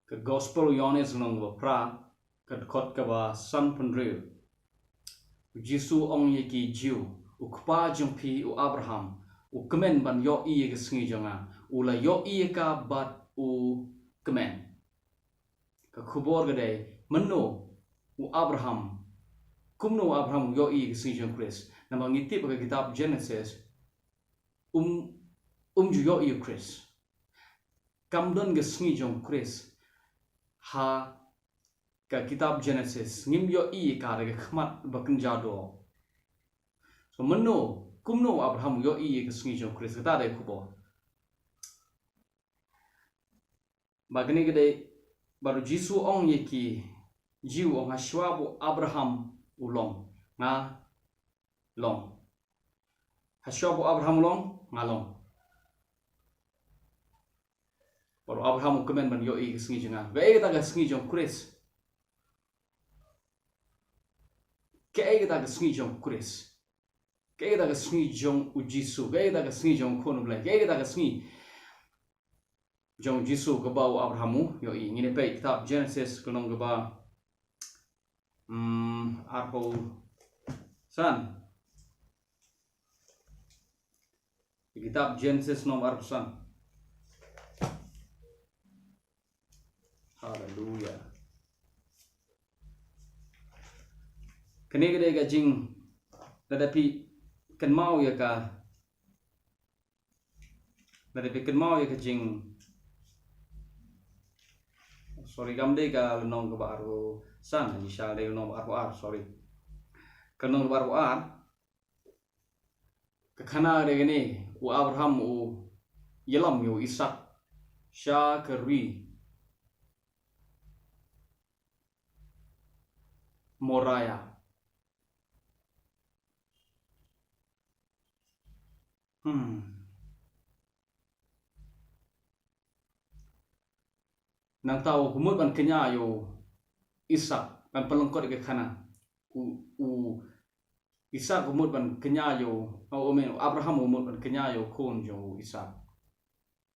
ke gospel yones nong ba pra ke khot ka ba san pandril jisu ong ye ki jiu u kpa jong phi u abraham u kemen ban yo i ye sngi jonga u la yo i ka bat u kemen ka khubor gade menno u abraham kumno abraham yo i sngi jong chris na ma ngitip ka kitab genesis ju yo i chris kamdon ge sngi jong chris ha ka kitab genesis ngim yo i ka re khmat bakin jado so menno kumno abraham yo i ke sngi jong chris ta de khubo bagni gede baru jisu ong ye ki jiu ong hashwa bu abraham ulong nga long hashwa bu abraham long nga long baru abraham kemen ban yo i ke sngi jonga ve ta ga sngi jong chris ke ta ga sngi jong chris ke ta ga sngi jong u jisu ke ta ga sngi jong khonu blai ke ta ga sngi jong jisu ka ba abrahamu yo i ngine pe kitab genesis kunong ka ba arpo san kitab genesis nom arpo san haleluya kene gede ga jing tetapi kan mau ya ka tetapi kan mau ya ka jing sorry gamde ka nong ka baru san ni sha de nong arpo ar sorry kan nong baru ar ka khana de gene u abraham u yelam yo isak sha kari moraya nang tahu kumut ban kenya yo isak ban pelengkot ke khana u isak kumut ban kenya yo o men abraham kumut ban kenya yo khon jo isak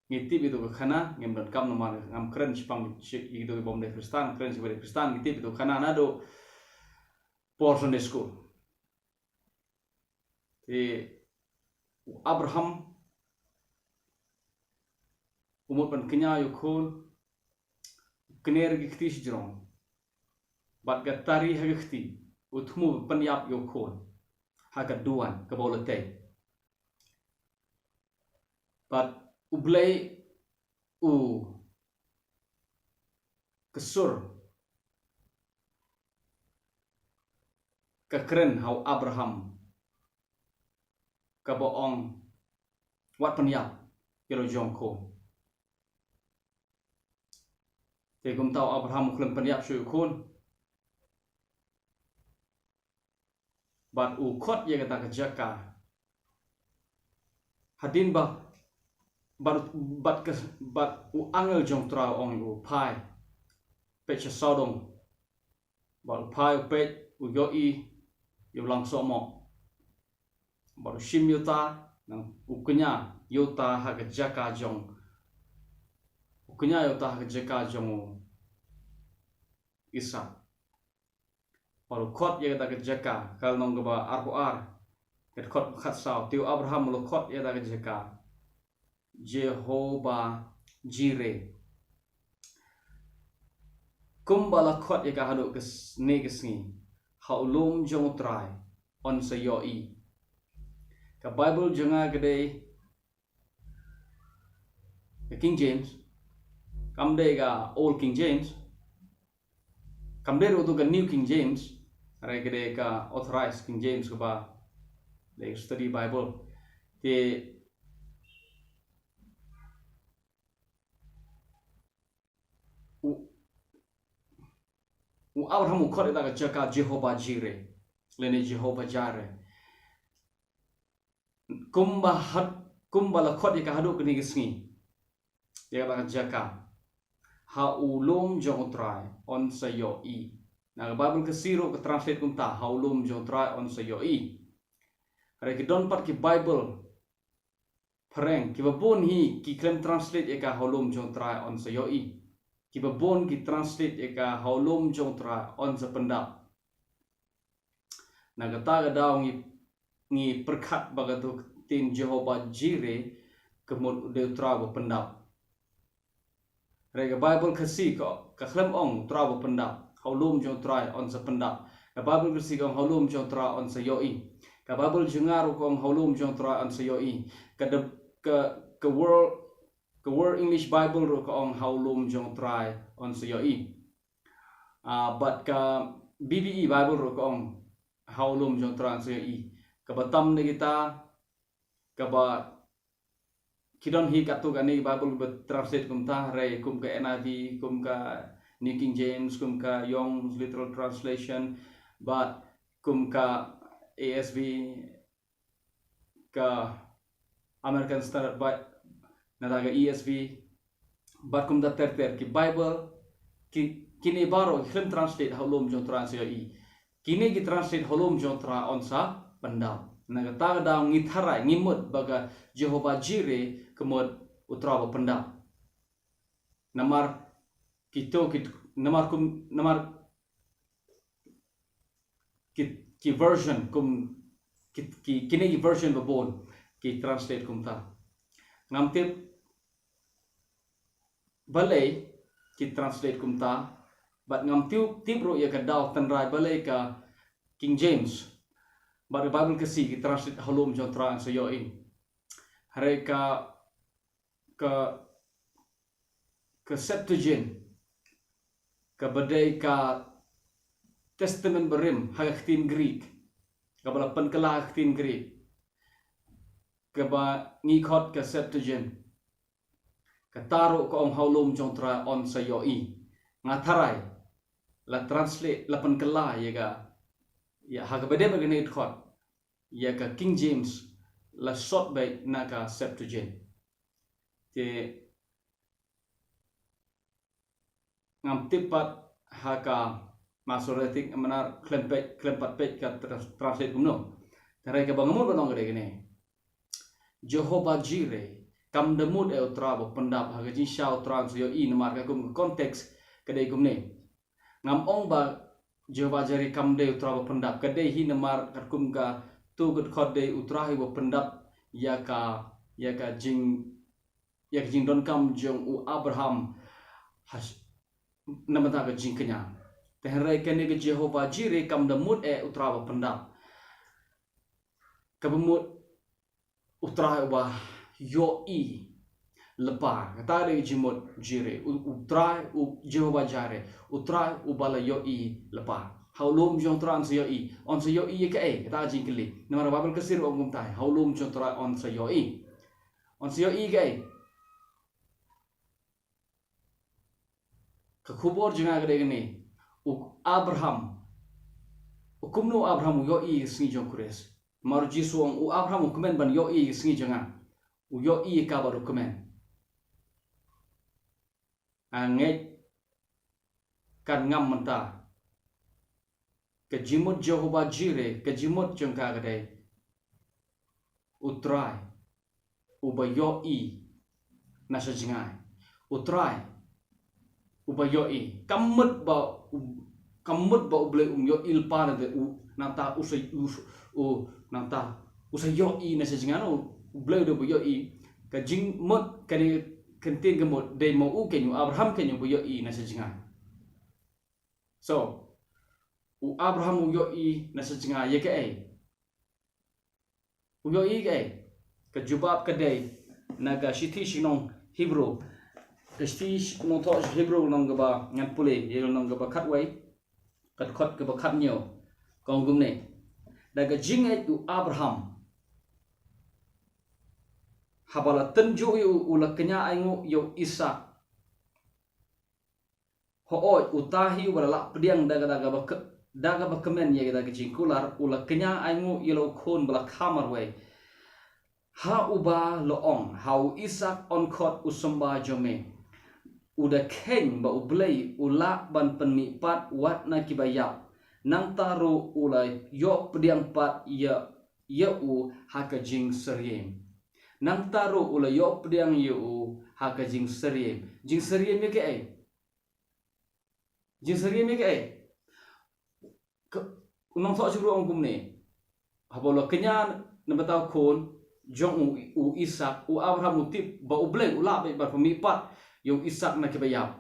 ngitip itu ke khana ngem dan kam nomar ngam keren spang itu bom de kristan keren sebagai kristan ngitip itu khana nado por Sunday school abraham umut ban kenya yo khon kener gikti sejrong bat gatari hagikti utmu penyap yo khon hagat duan ke bolete bat ublay u kesur kekeren hau abraham ke boong wat penyap kilo jongko te kum tau abraham klem penyap shu khon bat u khot ye kata kejaka hadin ba bat u angel jong tra ong u pai pe cha sodom bat u pai pe u yo i yo lang so mo bat shim yuta nang u kenya yuta ha kejaka jong u kenya yuta ha kejaka jong isa baru khot ye kata kejaka kal nong ba arpo ar ket khot khat sao tiu abraham lo khot ye kata kejaka Jehovah Jireh kumbala khot ye ka hadu kes ne kesni haulum jong trai on se yo i ka bible jonga gede the King James kamde ga old King James kamde ro tu ga New King James re gede ka authorized King James ko ba le study bible te u abraham khot da ga chaka Jehovah Jireh lene Jehovah Jireh kumbala khot ye ka hadu kini gisngi ye ka jaka ha ulum jong trai on sayo i na bible ke siro ke translate kunta ha ulum jong trai on sayo i re ki don pat ki bible prank ki babon hi ki klem translate ye ka ha ulum jong trai on sayo i ki babon ki translate eka haulom jong tra on sa pendap na kata daw ngi perkat bagatu tin Jehovah Jireh kemud de tra ba pendap rega Bible kasi ko ka khlam ong tra ba pendap haulom jong tra on sa pendap ka Bible kasi ko haulom jong tra on sa yoi ka Bible jengar ko haulom jong tra on sa yoi ka World English Bible ro ko haulom jong tra on sa yoi but ka BBE Bible ro ko haulom jong tra on sa yoi ka batam na kita ka ba kidon hi katu gani Bible be translate kum ta re kum ka NIV kum ka New King James kum ka Young's Literal Translation but kum ka ASV ka American Standard Bible nadaga ESV but kum da ter ki Bible kini baro film translate haulom jong tra sa i kini ki translate haulom jong tra on sa pendam nagata daw ngitharai ngimut baga Jehovah Jireh kemud utra ba pendam namar kito namar ki version kum kini version babon ki translate kum ta ngamtip balai ki translate kum ta but ngamtiu tibro ya ka daw tanrai balai ka King James but the Bible kasi ki translate haulom jong tra sa yoi hare ka Septuagint ka badai ka Testament berim hagaktin Greek ka balapan kala hagaktin Greek ka ba ngikot ka Septuagint kataro ko ang haulom jong tra on sa yoi ngatarai la translate la pankala ya hagabade bagani khot ya ka King James la short by naka Septuagint te ngam tipat haka masoretik manar klempat pet ka translate kumno tarai ka bangamun banong gede gene Jehovah Jireh kam demut e utra bo pendap haga jin sha utra so yo i namar ka kum konteks kadai kum ne ngam ong ba Jehovah Jireh kam de utra bo pendap kadai hi namar kat kum ka tu gut khod de utra hi bo pendap ya ka jing don kam jong u Abraham has namata ka jing kenya tehrai kene ke Jehovah Jireh kam demut e utra bo pendap kabumut utra ba yo i lepa kata de jimot Jireh utra u Jehovah Jireh utra u bala yo i lepa haulom jong tra on sa yo i ke kata jing kili namara Bible kasir ong tai haulom jong tra on sa yo i ke ka khubor jinga gade gani u Abraham ukumno Abraham yo i singi jong kures mar jisu ong u Abraham kumen ban yo i singi jonga u yo i ka baru kumen anget kan ngam menta ke jimut Jehovah Jireh ke jimut jong ka gade utrai u ba yo i na sa jingai utrai u ba yo i kamut ba ble yo il pa na de u nanta usai u nanta usai yo i na sa jingano ble do yo i ka jing mot ka ni kentin ke mot de mo u kenyu Abraham kenyu yo i na sa jingai so u Abraham yo i na sa jingai ye ke u yo i ke ka jubab ka de na ga shithi shinong Hebrew ka shithi no to Hebrew nong ga ba ngan pule ye nong ga ba khat wai kat khot ga ba khat nyo kong gum ne da ga jing u Abraham habala tenju ula kenya aingu yo Isa ho oi utahi wala pediang daga ba kemen ye daga jingkular ula kenya aingu yelo khon bala khamar we ha uba loong hau Isa on khot usamba jome uda keng ba ublei ula ban penmi pat wat na kibaya nang taru ula yo pediang pat ya u haka jing seriem nang taru ula yo pediang yu haka jing seriem ye ke jing seri me ke unong so churu ong kumne habolo kenya na bataw khon jong u Isaac u Abraham u tip ba u bleng u la ba pami pat yung Isaac na kibayap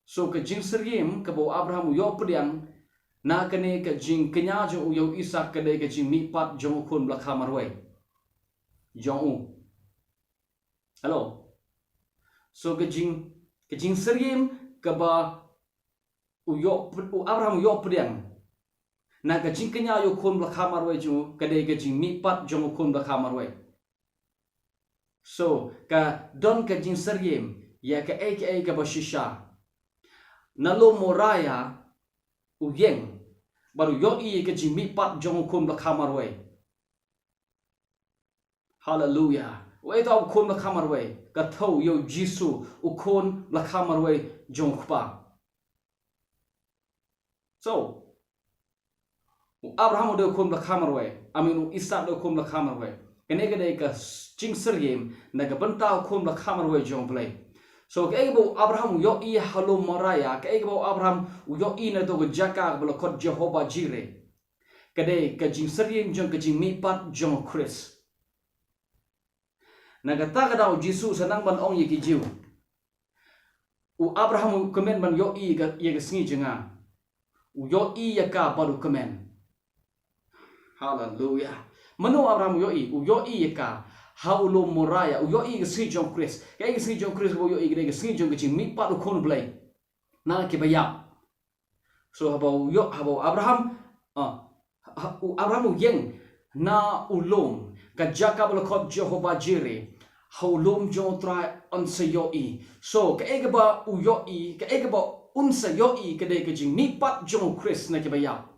so ka jing seriem ka bo Abraham u yo priang na kane ka jing kenya jo u yo Isaac ka de ka jing mi pat jong khon bla khamarwai jong u hello so ka jing seriem ka ba u Abraham yo priang na ka jing kenya yo khon bla khamarwai jo ka de ka jing mi pat jong khon bla khamarwai so ka don ka jing seriem ya ka ka ba shisha nalo moraya u yeng baru yo ka jing mi pat jong khon bla khamarwai hallelujah wai ta khon bla khamarwai ka thau yo jisu u khon bla khamarwai jong khpa so Abraham do khom la khamarwai amin Isaac do khom la khamarwai kene ka jing seriem na ka banta khom la khamarwai jong play so ke bo Abraham yo halo maraya ke bo Abraham yo na do jaka bla khot Jehovah Jireh kade ka jing seriem jong ka jing mi pat jong Chris na ka ta ka daw Jesus sanang ban ong ki jiu u Abraham komen ban yo ka sngi jenga u yo ka baru komen hallelujah mano Abraham yo ka haulo moraya yo ga sngi jong Chris ka sngi jong Chris bo yo ga sngi jong ka jing mi pat u khon blai na ki bayap so habo Abraham Abraham yeng na ulom ka jaka bla khot Jehovah Jireh haulom jong tra on se yo so ka ba u yo ka ba un se yo ka de ka jing mi pat jong Chris na ki bayap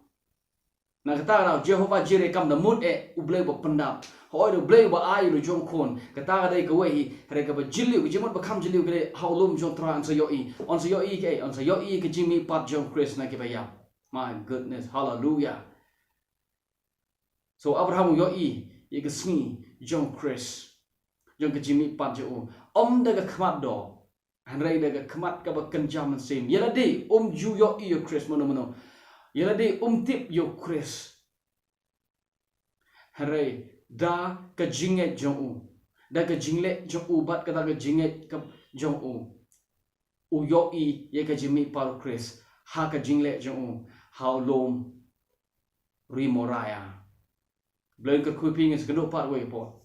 na kata na Jehovah Jireh kam da mun u blai bo pandap hoi do blai bo ai do jong khon kata ga dai ka wei hare ka ba jiliu ka jimot ba kham jiliu ka de haulom jong tra on se yo ka jing mi pat jong Chris na ki bayap my goodness hallelujah so Abraham yo ka sngi jong Chris jong ka jing mi pat jo da ka khmat do hanrai da ka khmat ka ba kan jam sim yela de ju yo Chris mono yela de tip yo Chris hanrai da ka jinge jong da ka jingle jong bat ka da ka jinge ka jong u yo ye ka jing mi pat Chris ha ka jingle jong how lom rimoraya Blen ka kuping is gano part way po